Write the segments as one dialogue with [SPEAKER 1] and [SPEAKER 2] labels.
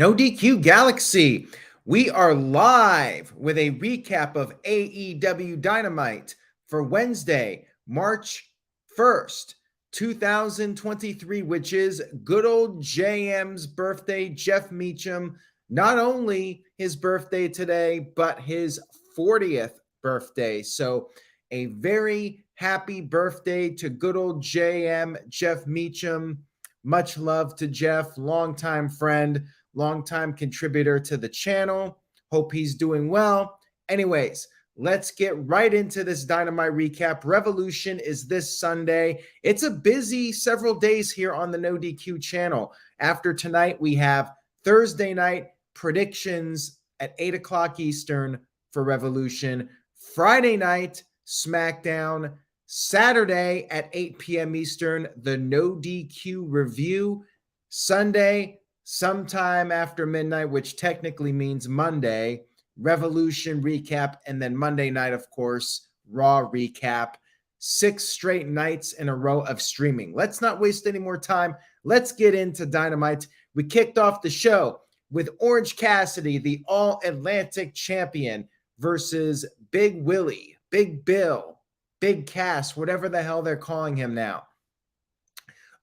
[SPEAKER 1] No DQ Galaxy. We are live with a recap of AEW Dynamite for Wednesday, March 1st, 2023, which is good old JM's birthday, Jeff Meacham. Not only his birthday today, but his 40th birthday. So a very happy birthday to good old JM, Jeff Meacham. Much love to Jeff, longtime friend, longtime contributor to the channel. Hope he's doing well. Anyways, let's get right into this Dynamite recap. Revolution is this Sunday. It's a busy several days here on the No DQ channel. After tonight, we have Thursday night predictions at 8 o'clock Eastern for Revolution. Friday night, SmackDown. Saturday at 8 p.m. Eastern, the No DQ review. Sunday, sometime after midnight, which technically means Monday, Revolution recap, and then Monday night, of course, Raw recap. 6 straight nights in a row of streaming. Let's not waste any more time. Let's get into Dynamite. We kicked off the show with Orange Cassidy, the All-Atlantic champion, versus Big Willie, Big Bill, Big Cass, whatever the hell they're calling him now.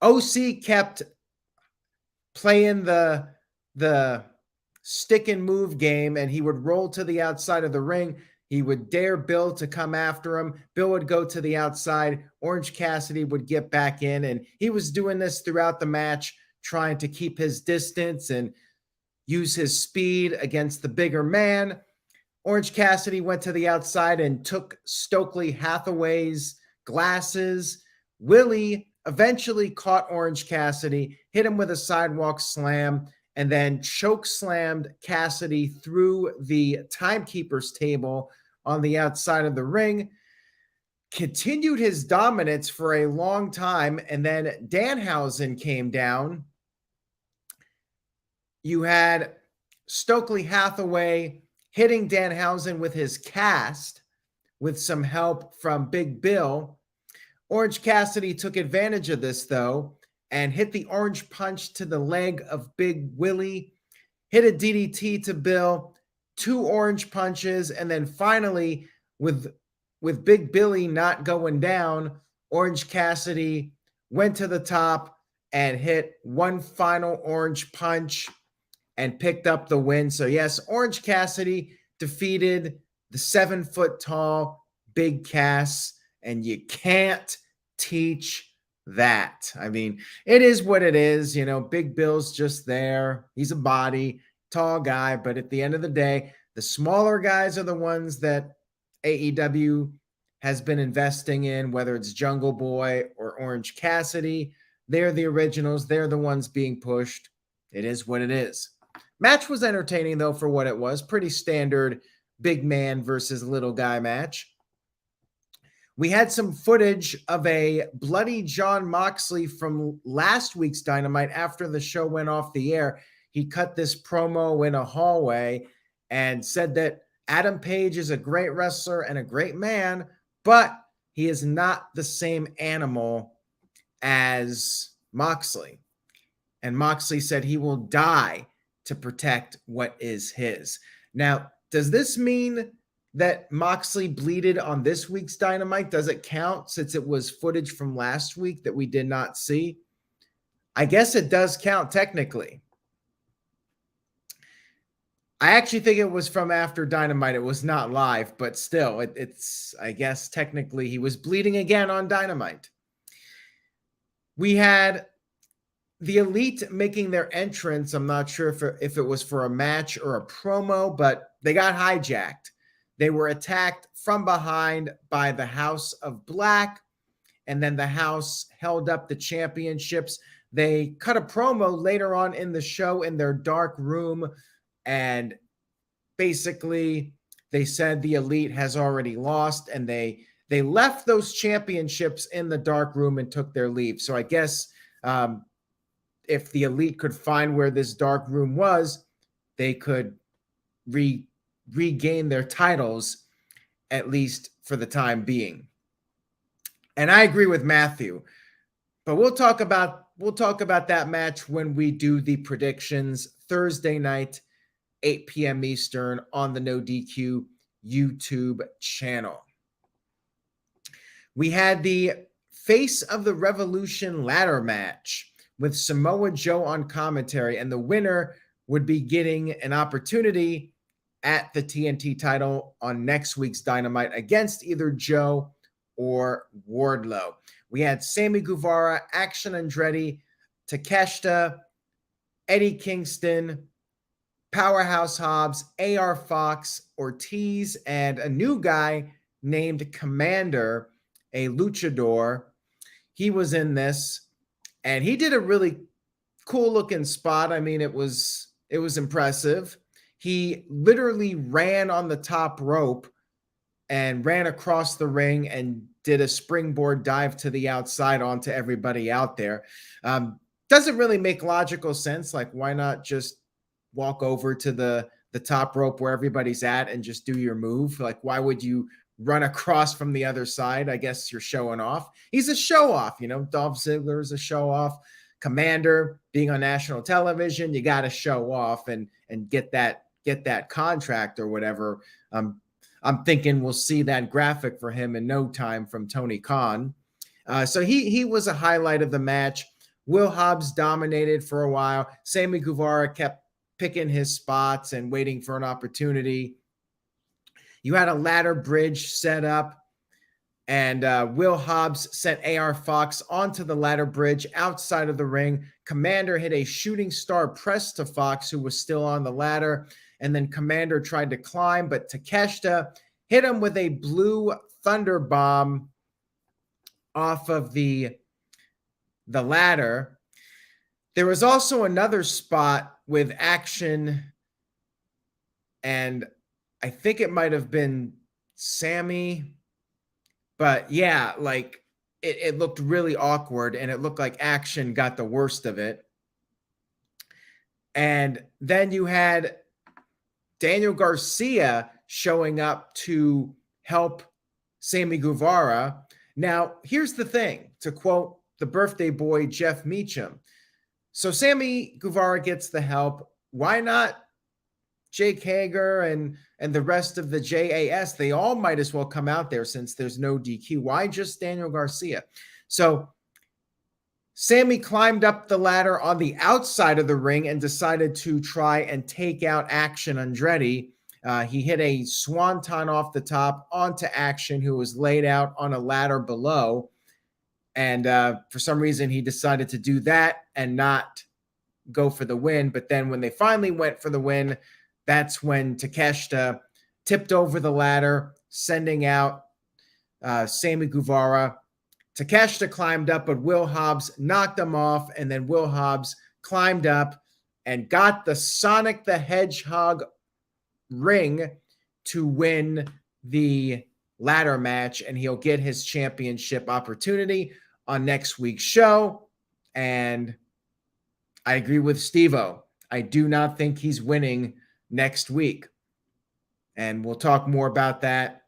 [SPEAKER 1] OC kept playing the stick and move game, and he would roll to the outside of the ring. He would dare Bill to come after him. Bill would go to the outside. Orange Cassidy would get back in, and he was doing this throughout the match, trying to keep his distance and use his speed against the bigger man. Orange Cassidy went to the outside and took Stokely Hathaway's glasses. Willie eventually caught Orange Cassidy, hit him with a sidewalk slam, and then choke slammed Cassidy through the timekeeper's table on the outside of the ring. Continued his dominance for a long time, and then Danhausen came down. You had Stokely Hathaway hitting Danhausen with his cast with some help from Big Bill. Orange Cassidy took advantage of this, though, and hit the orange punch to the leg of Big Willie, hit a DDT to Bill, 2 orange punches, and then finally, with Big Billy not going down, Orange Cassidy went to the top and hit one final orange punch and picked up the win. So yes, Orange Cassidy defeated the 7-foot-tall Big Cass, and you can't teach that. I mean, it is what it is. You know, Big Bill's just there. He's a body, tall guy, but at the end of the day, the smaller guys are the ones that AEW has been investing in, whether it's Jungle Boy or Orange Cassidy. They're the originals. They're the ones being pushed. It is what it is. Match was entertaining, though, for what it was. Pretty standard big man versus little guy match. We had some footage of a bloody Jon Moxley from last week's Dynamite after the show went off the air. He cut this promo in a hallway and said that Adam Page is a great wrestler and a great man, but he is not the same animal as Moxley. And Moxley said he will die to protect what is his. Now, does this mean that Moxley bleeded on this week's Dynamite? Does it count since it was footage from last week that we did not see? I guess it does count technically. I actually think it was from after Dynamite. It was not live, but still, it's I guess technically he was bleeding again on Dynamite. We had the Elite making their entrance. I'm not sure if it was for a match or a promo, but they got hijacked. They were attacked from behind by the House of Black, and then the House held up the championships. They cut a promo later on in the show in their dark room, and basically they said the Elite has already lost, and they left those championships in the dark room and took their leave. So I guess if the Elite could find where this dark room was, they could regain their titles, at least for the time being. And I agree with Matthew, but we'll talk about that match when we do the predictions Thursday night, 8 p.m. Eastern on the No DQ YouTube channel. We had the Face of the Revolution ladder match with Samoa Joe on commentary, and the winner would be getting an opportunity at the TNT title on next week's Dynamite against either Joe or Wardlow. We had Sammy Guevara, Action Andretti, Takeshita, Eddie Kingston, Powerhouse Hobbs, AR Fox, Ortiz, and a new guy named Commander, a luchador. He was in this, and he did a really cool looking spot. I mean, it was impressive. He literally ran on the top rope and ran across the ring and did a springboard dive to the outside onto everybody out there. Doesn't really make logical sense. Like, why not just walk over to the top rope where everybody's at and just do your move? Like, why would you run across from the other side? I guess you're showing off. He's a show off, Dolph Ziggler is a show off. Commander being on national television, you got to show off and get that contract or whatever. I'm thinking we'll see that graphic for him in no time from Tony Khan. So he was a highlight of the match. Will Hobbs dominated for a while. Sammy Guevara kept picking his spots and waiting for an opportunity. You had a ladder bridge set up, and Will Hobbs sent AR Fox onto the ladder bridge outside of the ring. Commander hit a shooting star press to Fox, who was still on the ladder, and then Commander tried to climb, but Takeshita hit him with a blue thunder bomb off of the ladder. There was also another spot with Action, and I think it might have been Sammy, but yeah, like it looked really awkward, and it looked like Action got the worst of it. And then you had Daniel Garcia showing up to help Sammy Guevara. Now, here's the thing, to quote the birthday boy, Jeff Meacham. So Sammy Guevara gets the help. Why not Jake Hager and the rest of the JAS? They all might as well come out there since there's no DQ. Why just Daniel Garcia? So Sammy climbed up the ladder on the outside of the ring and decided to try and take out Action Andretti. He hit a swanton off the top onto Action, who was laid out on a ladder below. And for some reason, he decided to do that and not go for the win. But then when they finally went for the win, that's when Takeshita tipped over the ladder, sending out Sammy Guevara. Takeshita climbed up, but Will Hobbs knocked him off, and then Will Hobbs climbed up and got the Sonic the Hedgehog ring to win the ladder match, and he'll get his championship opportunity on next week's show. And I agree with Steve-O. I do not think he's winning next week. And we'll talk more about that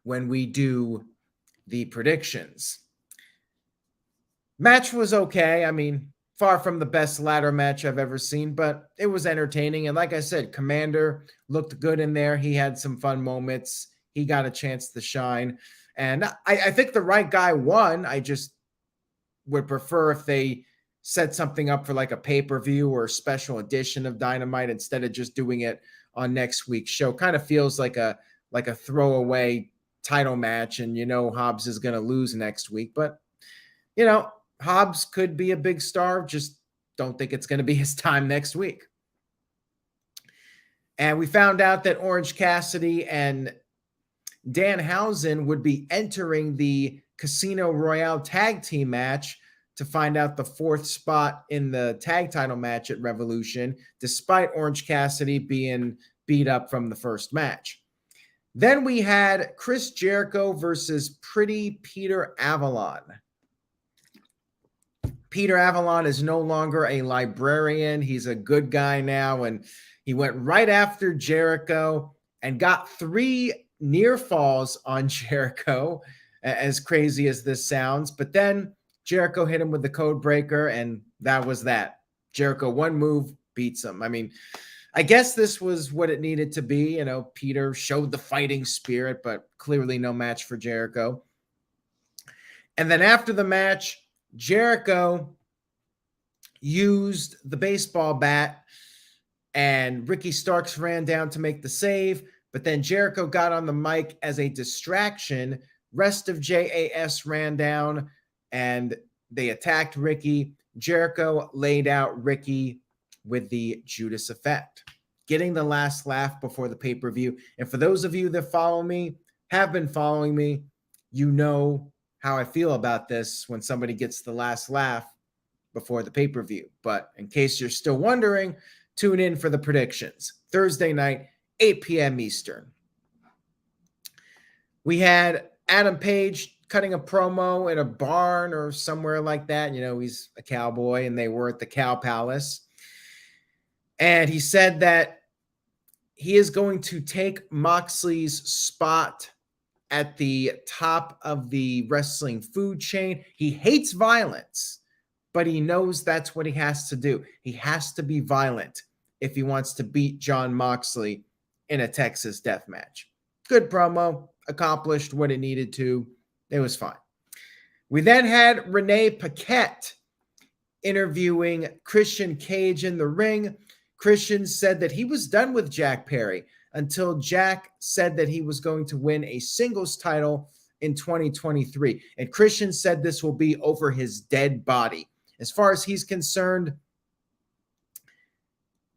[SPEAKER 1] when we do the predictions. Match was okay. I mean, far from the best ladder match I've ever seen, but it was entertaining. And like I said, Commander looked good in there. He had some fun moments. He got a chance to shine. And I think the right guy won. I just would prefer if they set something up for like a pay-per-view or a special edition of Dynamite instead of just doing it on next week's show. Kind of feels like a throwaway title match, and Hobbs is going to lose next week. But Hobbs could be a big star. Just don't think it's going to be his time next week. And we found out that Orange Cassidy and Danhausen would be entering the Casino Royale tag team match to find out the fourth spot in the tag title match at Revolution, despite Orange Cassidy being beat up from the first match. Then we had Chris Jericho versus Pretty Peter Avalon. Peter Avalon is no longer a librarian. He's a good guy now, and he went right after Jericho and got 3 near falls on Jericho, as crazy as this sounds. But then Jericho hit him with the code breaker, and that was that. Jericho, one move, beats him. I mean, I guess this was what it needed to be. You know, Peter showed the fighting spirit, but clearly no match for Jericho. And then after the match, Jericho used the baseball bat and Ricky Starks ran down to make the save, but then Jericho got on the mic as a distraction. Rest of JAS ran down and they attacked Ricky. Jericho laid out Ricky with the Judas effect, getting the last laugh before the pay-per-view. And for those of you that follow me, have been following me, you know how I feel about this when somebody gets the last laugh before the pay-per-view. But in case you're still wondering, tune in for the predictions. Thursday night, 8 p.m. Eastern. We had Adam Page cutting a promo in a barn or somewhere like that. You know, he's a cowboy, and they were at the Cow Palace. And he said that he is going to take Moxley's spot at the top of the wrestling food chain. He hates violence, but he knows that's what he has to do. He has to be violent if he wants to beat Jon Moxley in a Texas death match. Good promo, accomplished what it needed to. It was fine. We then had Renee Paquette interviewing Christian Cage in the ring. Christian said that he was done with Jack Perry until Jack said that he was going to win a singles title in 2023. And Christian said this will be over his dead body. As far as he's concerned,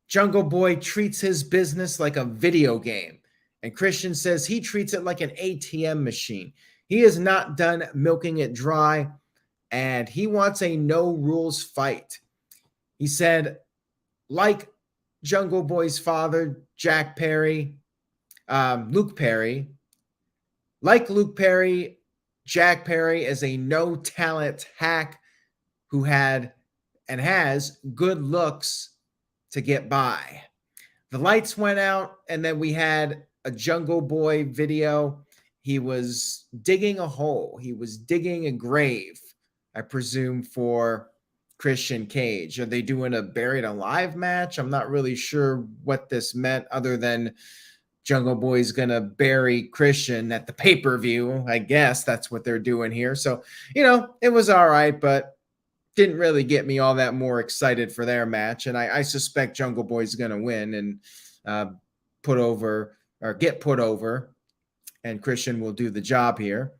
[SPEAKER 1] Jungle Boy treats his business like a video game. And Christian says he treats it like an ATM machine. He is not done milking it dry, and he wants a no-rules fight. He said, like Jungle Boy's father, Jack Perry, Luke Perry, like Luke Perry, Jack Perry is a no-talent hack who had and has good looks to get by. The lights went out, and then we had a Jungle Boy video. He was digging a hole. He was digging a grave, I presume, for Christian Cage. Are they doing a buried alive match? I'm not really sure what this meant other than Jungle Boy's going to bury Christian at the pay-per-view. I guess that's what they're doing here. So, you know, it was all right, but didn't really get me all that more excited for their match. And I suspect Jungle Boy's going to win and get put over, and Christian will do the job here.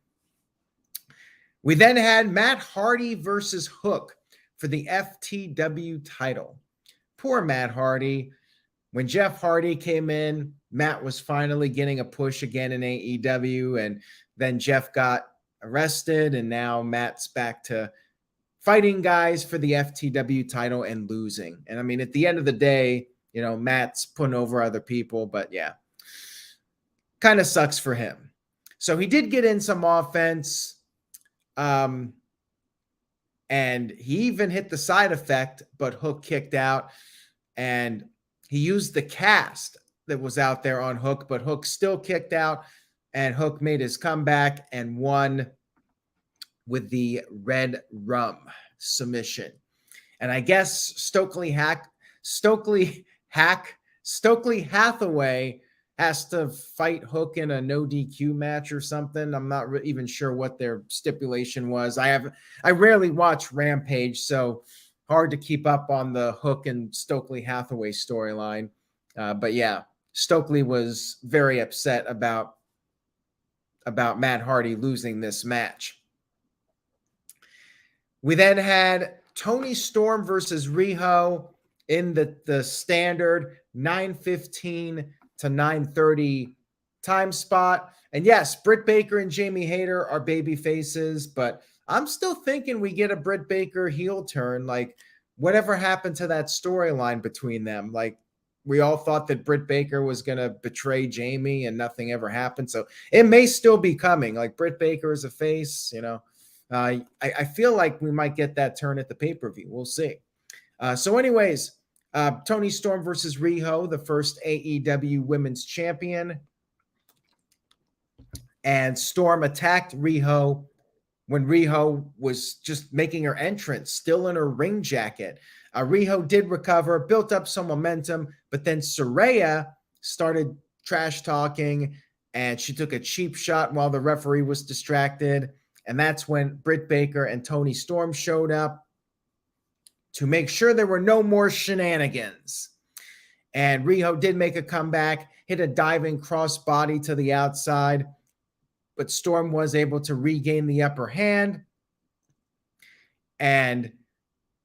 [SPEAKER 1] We then had Matt Hardy versus Hook for the FTW title. Poor Matt Hardy. When Jeff Hardy came in, Matt was finally getting a push again in AEW, and then Jeff got arrested, and now Matt's back to fighting guys for the FTW title and losing. And I mean, at the end of the day, you know, Matt's putting over other people, but yeah, kind of sucks for him. So he did get in some offense, and he even hit the side effect, but Hook kicked out, and he used the cast that was out there on Hook, but Hook still kicked out, and Hook made his comeback and won with the Red Rum submission. And I guess Stokely Hathaway has to fight Hook in a no DQ match or something. I'm not even sure what their stipulation was. I rarely watch Rampage, so hard to keep up on the Hook and Stokely Hathaway storyline. But yeah, Stokely was very upset about Matt Hardy losing this match. We then had Toni Storm versus Riho in the standard 9:15 to 9:30 time spot. And yes, Britt Baker and Jamie Hayter are baby faces, but I'm still thinking we get a Britt Baker heel turn. Like, whatever happened to that storyline between them? Like, we all thought that Britt Baker was going to betray Jamie and nothing ever happened. So it may still be coming. Like, Britt Baker is a face, you know. I feel like we might get that turn at the pay-per-view. We'll see. So anyways, Toni Storm versus Riho, the first AEW Women's Champion. And Storm attacked Riho when Riho was just making her entrance, still in her ring jacket. Riho did recover, built up some momentum, but then Saraya started trash talking, and she took a cheap shot while the referee was distracted. And that's when Britt Baker and Toni Storm showed up to make sure there were no more shenanigans. And Riho did make a comeback, hit a diving crossbody to the outside, but Storm was able to regain the upper hand. And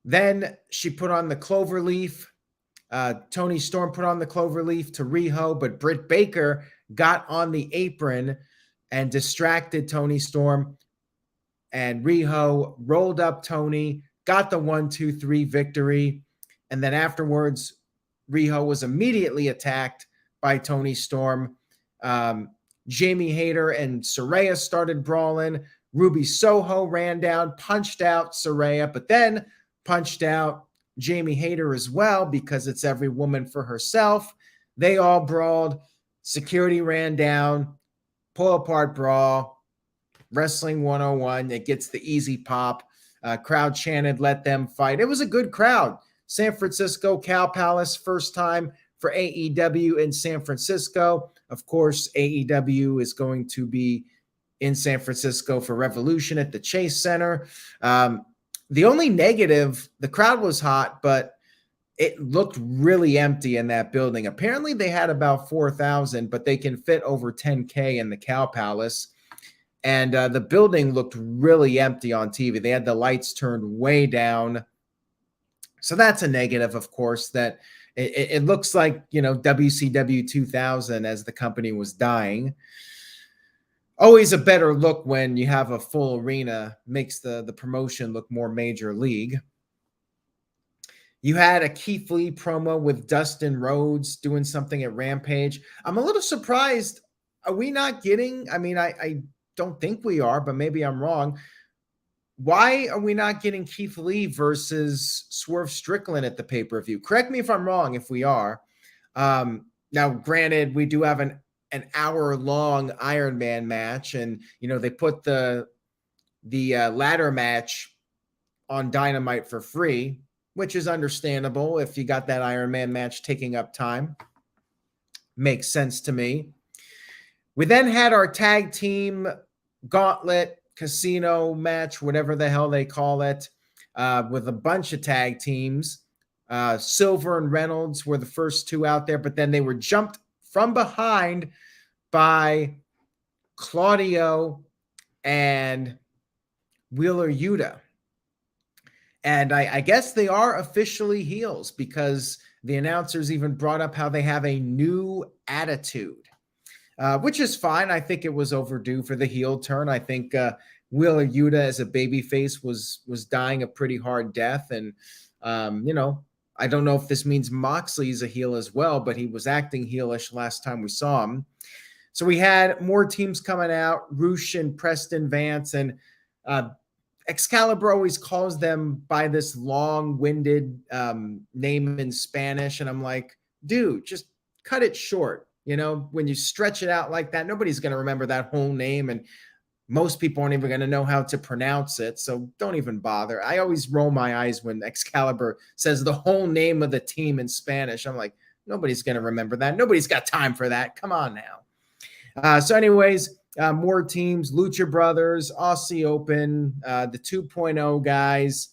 [SPEAKER 1] then she put on the cloverleaf. Toni Storm put on the cloverleaf to Riho, but Britt Baker got on the apron and distracted Toni Storm. And Riho rolled up Toni, got the 1-2-3 victory. And then afterwards, Riho was immediately attacked by Toni Storm. Jamie Hayter and Saraya started brawling. Ruby Soho ran down, punched out Saraya, but then punched out Jamie Hayter as well, because it's every woman for herself. They all brawled. Security ran down. Pull apart brawl. Wrestling 101. It gets the easy pop. Crowd chanted, "Let them fight." It was a good crowd. San Francisco Cow Palace, first time for AEW in San Francisco. Of course, AEW is going to be in San Francisco for Revolution at the Chase Center. The only negative, the crowd was hot, but it looked really empty in that building. Apparently they had about 4,000, but they can fit over 10K in the Cow Palace. And the building looked really empty on TV. They had the lights turned way down. So that's a negative, of course, that it looks like, WCW 2000 as the company was dying. Always a better look when you have a full arena, makes the promotion look more major league. You had a Keith Lee promo with Dustin Rhodes doing something at Rampage. I'm a little surprised. Are we not getting, I don't think we are, but maybe I'm wrong. Why are we not getting Keith Lee versus Swerve Strickland at the pay-per-view? Correct me if I'm wrong if we are. Now, granted, we do have an hour-long Iron Man match, and, they put the ladder match on Dynamite for free, which is understandable if you got that Iron Man match taking up time. Makes sense to me. We then had our tag team gauntlet casino match, whatever the hell they call it, with a bunch of tag teams. Silver and Reynolds were the first two out there, but then they were jumped from behind by Claudio and Wheeler Yuta. And I guess they are officially heels, because the announcers even brought up how they have a new attitude. Which is fine. I think it was overdue for the heel turn. I think Wheeler Yuta as a babyface was dying a pretty hard death. And, I don't know if this means Moxley's a heel as well, but he was acting heelish last time we saw him. So we had more teams coming out, Roosh and Preston Vance, and Excalibur always calls them by this long-winded name in Spanish. And I'm like, dude, just cut it short. When you stretch it out like that, nobody's going to remember that whole name, and most people aren't even going to know how to pronounce it. So don't even bother. I always roll my eyes when Excalibur says the whole name of the team in Spanish. I'm like, nobody's going to remember that. Nobody's got time for that. Come on now. So anyways, more teams, Lucha Brothers, Aussie Open, the 2.0 guys,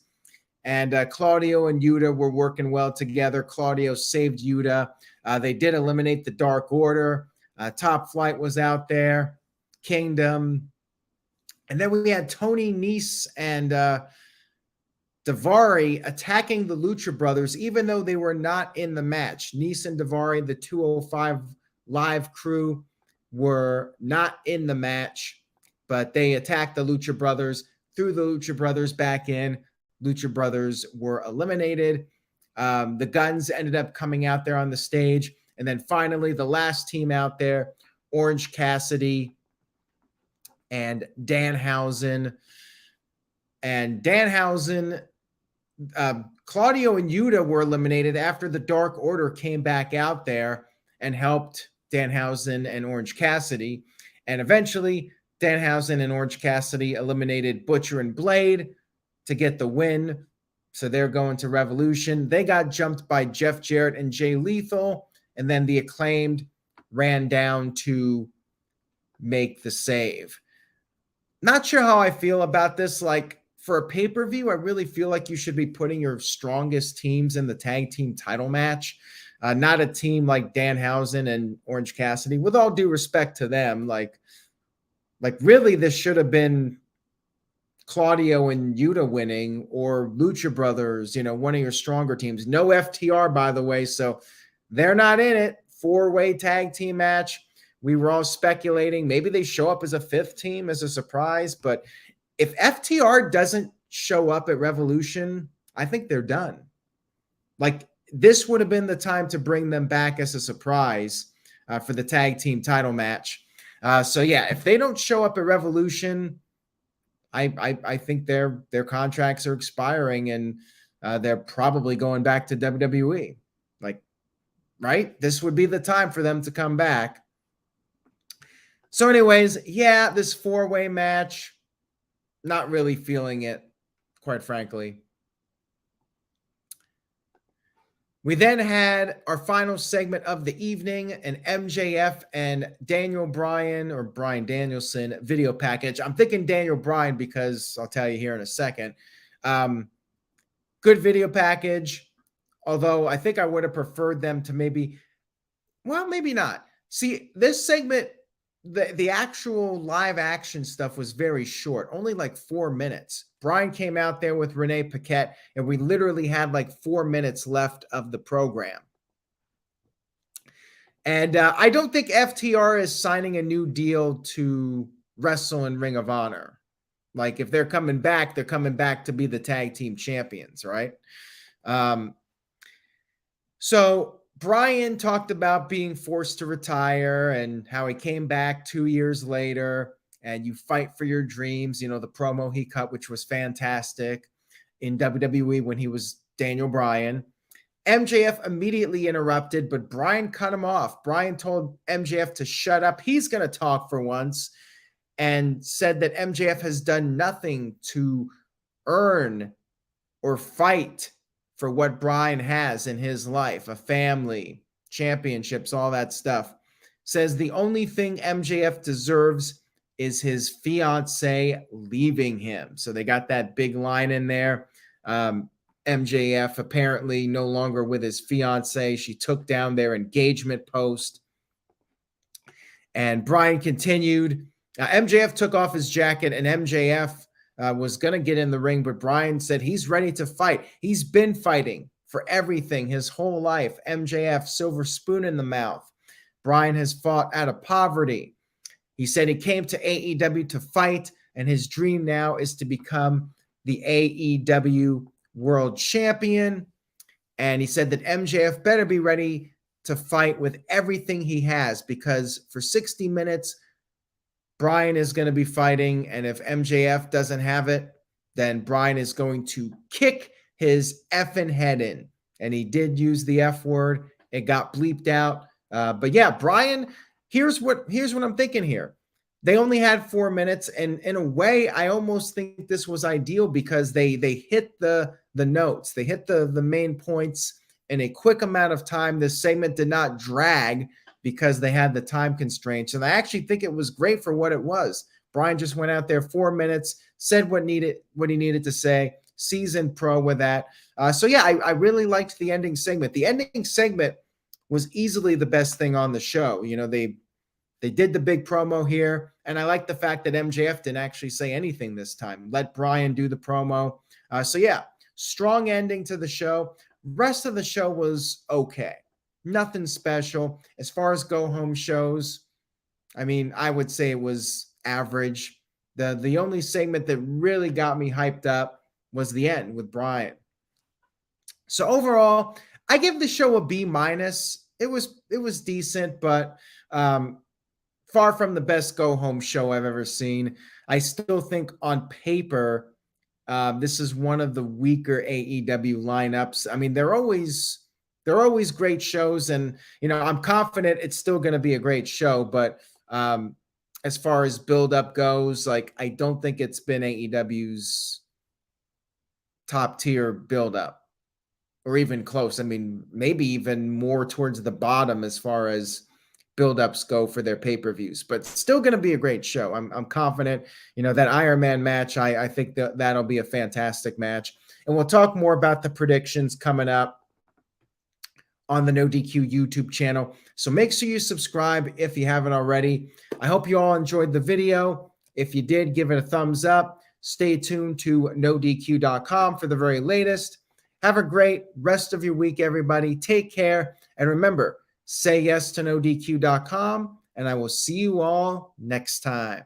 [SPEAKER 1] and Claudio and Yuta were working well together. Claudio saved Yuta. They did eliminate the Dark Order. Top Flight was out there. Kingdom. And then we had Tony Nese and Daivari attacking the Lucha Brothers, even though they were not in the match. Nese and Daivari, the 205 Live crew, were not in the match, but they attacked the Lucha Brothers, threw the Lucha Brothers back in. Lucha Brothers were eliminated. The Guns ended up coming out there on the stage. And then finally, the last team out there, Orange Cassidy and Danhausen. And Danhausen, Claudio and Yuta were eliminated after the Dark Order came back out there and helped Danhausen and Orange Cassidy. And eventually, Danhausen and Orange Cassidy eliminated Butcher and Blade to get the win. So they're going to Revolution. They got jumped by Jeff Jarrett and Jay Lethal, and then the Acclaimed ran down to make the save. Not sure how I feel about this. Like, for a pay-per-view, I really feel like you should be putting your strongest teams in the tag team title match. Not a team like Danhausen and Orange Cassidy. With all due respect to them, like really this should have been Claudio and Yuta winning, or Lucha Brothers, one of your stronger teams. No FTR, by the way, so they're not in it. 4-way tag team match. We were all speculating maybe they show up as a 5th team as a surprise, but if FTR doesn't show up at Revolution, I think they're done. Like, this would have been the time to bring them back as a surprise for the tag team title match. So yeah, if they don't show up at Revolution, I think their contracts are expiring, and they're probably going back to WWE. Like, right? This would be the time for them to come back. So anyways, yeah, this 4-way match, not really feeling it, quite frankly. We then had our final segment of the evening, an MJF and Daniel Bryan, or Bryan Danielson, video package. I'm thinking Daniel Bryan because I'll tell you here in a second. Good video package, although I think I would have preferred them to maybe not. See, this segment, the actual live action stuff was very short, only like 4 minutes. Bryan came out there with Renee Paquette, and we literally had like 4 minutes left of the program. And I don't think FTR is signing a new deal to wrestle in Ring of Honor. Like, if they're coming back to be the tag team champions, right? So Bryan talked about being forced to retire and how he came back 2 years later, and you fight for your dreams. The promo he cut, which was fantastic in WWE when he was Daniel Bryan. MJF immediately interrupted, but Bryan cut him off. Bryan told MJF to shut up. He's going to talk for once, and said that MJF has done nothing to earn or fight for what Bryan has in his life, a family, championships, all that stuff. Says the only thing MJF deserves is his fiance leaving him. So they got that big line in there. MJF apparently no longer with his fiance. She took down their engagement post. And Bryan continued. MJF took off his jacket, and MJF was going to get in the ring, but Bryan said he's ready to fight. He's been fighting for everything his whole life. MJF, silver spoon in the mouth. Bryan has fought out of poverty. He said he came to AEW to fight, and his dream now is to become the AEW World Champion. And he said that MJF better be ready to fight with everything he has, because for 60 minutes, Bryan is going to be fighting, and if MJF doesn't have it, then Bryan is going to kick his effing head in. And he did use the F word. It got bleeped out. But yeah, Bryan, here's what I'm thinking here. They only had 4 minutes, and in a way, I almost think this was ideal because they hit the notes. They hit the main points in a quick amount of time. This segment did not drag because they had the time constraints. And I actually think it was great for what it was. Bryan just went out there 4 minutes, said what he needed to say, seasoned pro with that. So yeah, I really liked the ending segment. The ending segment was easily the best thing on the show. They did the big promo here, and I like the fact that MJF didn't actually say anything this time. Let Bryan do the promo. So yeah, strong ending to the show. Rest of the show was okay. Nothing special. As far as go-home shows, I mean, I would say it was average. The only segment that really got me hyped up was the end with Bryan. So overall, I give the show a B-. It was decent, but far from the best go-home show I've ever seen. I still think on paper, this is one of the weaker AEW lineups. I mean, they're always great shows, and I'm confident it's still going to be a great show. But as far as build-up goes, like, I don't think it's been AEW's top tier buildup, or even close. I mean, maybe even more towards the bottom as far as buildups go for their pay-per-views, but still going to be a great show. I'm confident. That Iron Man match, I think that'll be a fantastic match. And we'll talk more about the predictions coming up on the No DQ YouTube channel. So make sure you subscribe if you haven't already. I hope you all enjoyed the video. If you did, give it a thumbs up. Stay tuned to NoDQ.com for the very latest. Have a great rest of your week, everybody. Take care. And remember, say yes to NoDQ.com, and I will see you all next time.